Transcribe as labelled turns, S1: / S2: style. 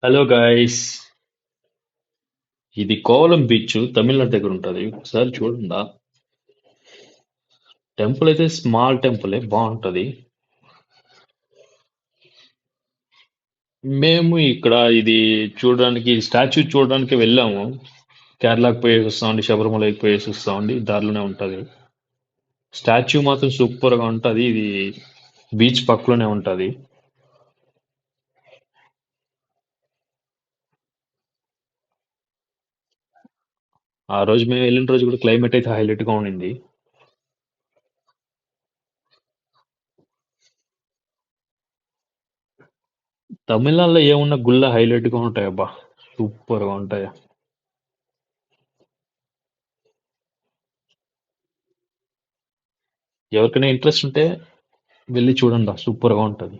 S1: Hello guys. ఇది Kovalam beach Tamil Nadu దగ్గర ఉంటది. ఒకసారి చూడండా. టెంపుల్ అయితే స్మాల్ టెంపులే, బాగుంటది. మేము ఇక్కడ ఇది చూడడానికి, స్టాచ్యూ చూడడానికి వెళ్ళాము. కేరళకు పోయేసి వస్తామండి, శబరిమలకి పోయేసి వస్తామండి, దారిలోనే ఉంటది. స్టాచ్యూ మాత్రం సూపర్ గా ఉంటది. ఇది బీచ్ పక్కలోనే ఉంటది. ఆ రోజు మేము వెళ్ళిన రోజు కూడా క్లైమేట్ అయితే హైలైట్ గా ఉండింది. తమిళనాడులో ఏమున్నా గుళ్ళ హైలైట్ గా ఉంటాయి అబ్బా, సూపర్ గా ఉంటాయి. ఎవరికైనా ఇంట్రెస్ట్ ఉంటే వెళ్ళి చూడండి, సూపర్ గా ఉంటది.